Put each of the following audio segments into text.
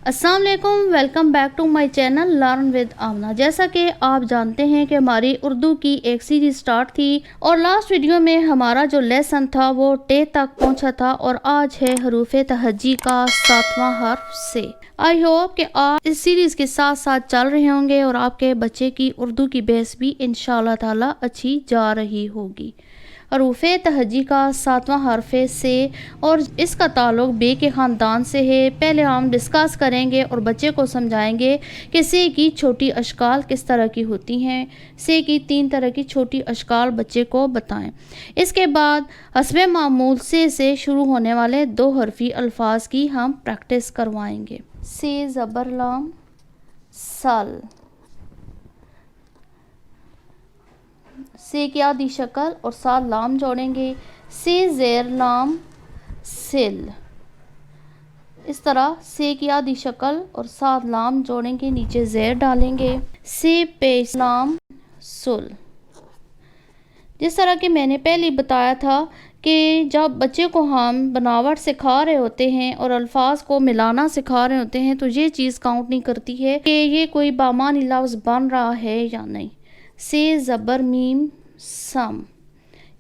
अस्सलाम वालेकुम, welcome back to my channel learn with Amna. जैसा कि आप जानते हैं कि हमारी उर्दू की एक सीरीज स्टार्ट थी और लास्ट वीडियो में हमारा जो लेसन था वो टे तक पहुंचा था और आज है हरूफ तहज्जी का 7वां हर्फ से। आई होप कि आप इस सीरीज के साथ साथ चल रहे होंगे और आपके बच्चे की उर्दू की बेस भी इंशाअल्लाह ताला अच्छी जा रही होगी। हरूफ तहज्जी का 7वां हर्फ से और इसका ताल्लुक बे के ख़ानदान से है। पहले हम डिस्कस करेंगे और बच्चे को समझाएंगे कि से की छोटी अशकाल किस तरह की होती हैं। से की 3 तरह की छोटी अशकाल बच्चे को बताएं। इसके बाद हस्बे मामूल से शुरू होने वाले 2 हरफी अल्फाज की हम प्रैक्टिस करवाएंगे। से ज़बर लाम सल, से की आधी शक्ल और साथ लाम जोड़ेंगे। से ज़ेर लाम सिल, इस तरह से की आधी शक्ल और साथ लाम जोड़ेंगे, नीचे ज़ेर डालेंगे। से पेश लाम सुल, जिस तरह कि मैंने पहले बताया था कि जब बच्चे को हम बनावट सिखा रहे होते हैं और अल्फाज को मिलाना सिखा रहे होते हैं तो ये चीज़ काउंट नहीं करती है कि ये कोई बामानी लफ्ज़ बन रहा है या नहीं। से ज़बर मीम सम,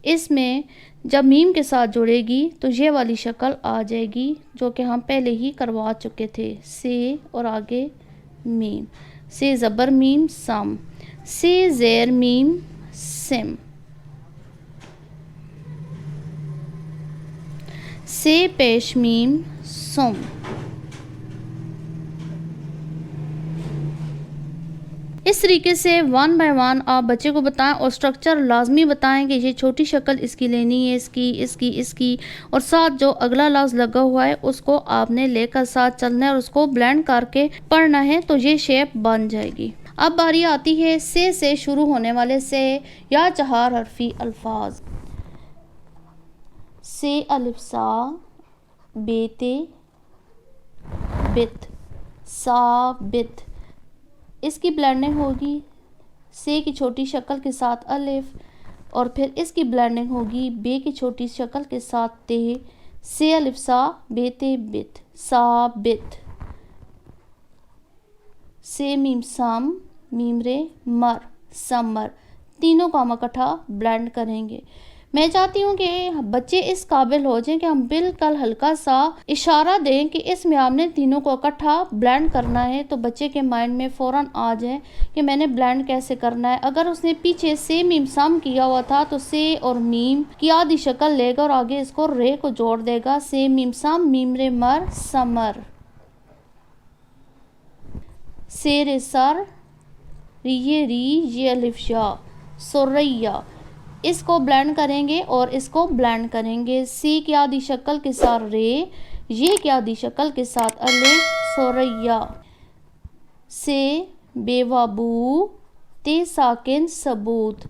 इसमें जब मीम के साथ जुड़ेगी तो ये वाली शक्ल आ जाएगी जो कि हम पहले ही करवा चुके थे। से और आगे मीम, से ज़बर मीम सम। से ज़ेर मीम सिम, से पेश मीम सुम। इस तरीके से 1 बाय 1 आप बच्चे को बताएं और स्ट्रक्चर लाजमी बताएं कि ये छोटी शक्ल इसकी लेनी है, इसकी और साथ जो अगला लफ्ज़ लगा हुआ है उसको आपने लेकर साथ चलना है और उसको ब्लेंड करके पढ़ना है तो ये शेप बन जाएगी। अब बारी आती है से शुरू होने वाले से या 4 हरफी अल्फाज। से अलिफ सा बेते बित सा बित, इसकी ब्लेंडिंग होगी से की छोटी शक्ल के साथ अलिफ और फिर इसकी ब्लेंडिंग होगी बे की छोटी शक्ल के साथ ते। से अलिफ सा बेते बित सा बित। से मीम सम मीम रे मर समर, तीनों को हम इकट्ठा ब्लेंड करेंगे। मैं चाहती हूँ कि बच्चे इस काबिल हो जाएं कि हम बिल्कुल हल्का सा इशारा दें कि इसमें आपने तीनों को इकट्ठा ब्लेंड करना है तो बच्चे के माइंड में फ़ौरन आ जाए कि मैंने ब्लेंड कैसे करना है। अगर उसने पीछे से मीम सम किया हुआ था तो से और मीम की आधी शक्ल लेगा और आगे इसको रे को जोड़ देगा। से मीम सम मीम रे मर समर। से रे सर री ये अलिफ शा सुरैया, इसको ब्लेंड करेंगे और इसको ब्लेंड करेंगे। सी की आधी शक्ल के साथ रे, ये की आधी शक्ल के साथ अलिफ सोरैया। से बेवाबू ते साकिन सबूत,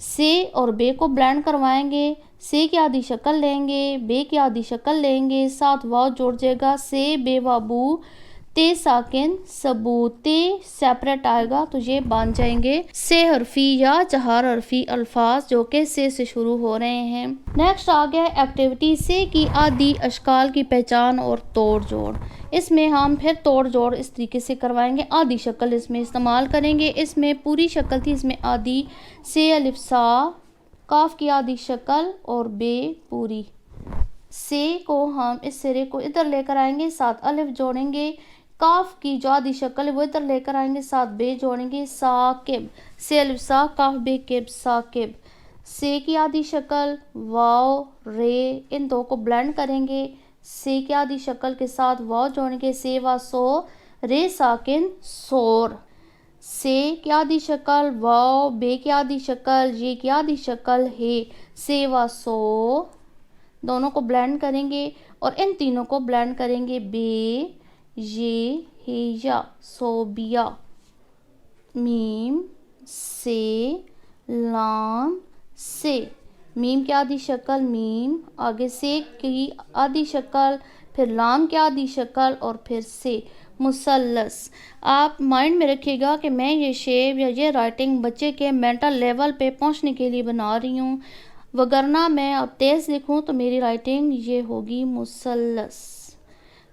से और बे को ब्लेंड करवाएंगे। से की आधी शक्ल लेंगे, बे की आधी शक्ल लेंगे, साथ वाव जुड़ जाएगा। से बेवाबू ते साकिन सबूत, ते सेपरेट आएगा तो ये बन जाएंगे से हरफी या 4 हरफी अल्फाज जो कि से शुरू हो रहे हैं। नेक्स्ट आ गया एक्टिविटी से की आधी अशकाल की पहचान और तोड़ जोड़। इसमें हम फिर तोड़ जोड़ इस तरीके से करवाएंगे। आधी शक्ल इसमें इस्तेमाल करेंगे, इसमें पूरी शक्ल थी, इसमें आधी। से अलिफ सा काफ की आधी शक्ल और बे पूरी। से को हम इस सिरे को इधर लेकर आएंगे, साथ अलिफ जोड़ेंगे। काफ की जो आधी शक्ल है वो इधर लेकर आएंगे, साथ बे जोड़ेंगे। साकिब, से अलिफ सा काफ बे किब साकिब। से की आधी शक्ल वाव रे, इन दो को ब्लेंड करेंगे। से की आधी शक्ल के साथ वाव जोड़ेंगे। से वा सो रे साकिन सोर। से की आधी शक्ल वाव, बे की आधी शक्ल, ये की आधी शक्ल है। से वा सो, दोनों को ब्लेंड करेंगे और इन तीनों को ब्लेंड करेंगे। बे ये हे या सोबिया। मीम से लाम से, मीम की आधी शक्ल मीम, आगे से की आधी शक्ल, फिर लाम की आधी शक्ल और फिर से मुसल्लस। आप माइंड में रखिएगा कि मैं ये शेप या ये राइटिंग बच्चे के मेंटल लेवल पे पहुंचने के लिए बना रही हूँ। वगरना मैं अब तेज़ लिखूं तो मेरी राइटिंग ये होगी मुसल्लस।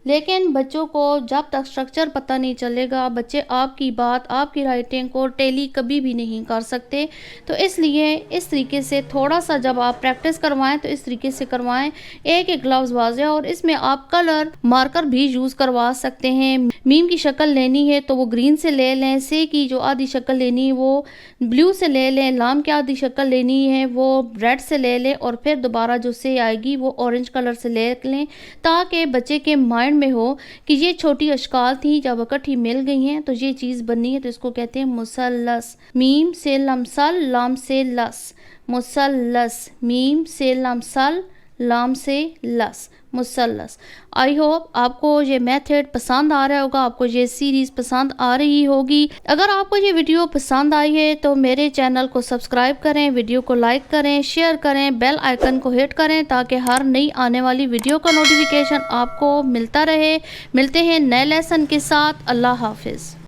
लेकिन बच्चों को जब तक स्ट्रक्चर पता नहीं चलेगा, बच्चे आपकी बात, आपकी राइटिंग को टैली कभी भी नहीं कर सकते। तो इसलिए इस तरीके से थोड़ा सा जब आप प्रैक्टिस करवाएं तो इस तरीके से करवाएं। एक एक लफ्ज़ वाज़ेह, और इसमें आप कलर मार्कर भी यूज़ करवा सकते हैं। मीम की शक्ल लेनी है तो वो ग्रीन से ले लें, से की जो आधी शक्ल लेनी है वो ब्लू से ले लें, लाम की आधी शक्ल लेनी है वो रेड से ले लें, और फिर दोबारा जो से आएगी वो ऑरेंज कलर से ले लें, ताकि बच्चे के माइंड में हो कि ये छोटी अशकाल थी, जब इकट्ठी मिल गई हैं तो ये चीज़ बनी है। तो इसको कहते हैं मुसल्लस। मीम से लमसल, लाम से लस, मुसल्लस। मीम से लमसल, लाम से लस, मुसल्लस। आई होप आपको ये मेथड पसंद आ रहा होगा, आपको ये सीरीज़ पसंद आ रही होगी। अगर आपको ये वीडियो पसंद आई है तो मेरे चैनल को सब्सक्राइब करें, वीडियो को लाइक करें, शेयर करें, बेल आइकन को हिट करें ताकि हर नई आने वाली वीडियो का नोटिफिकेशन आपको मिलता रहे। मिलते हैं नए लेसन के साथ। अल्लाह हाफिज़।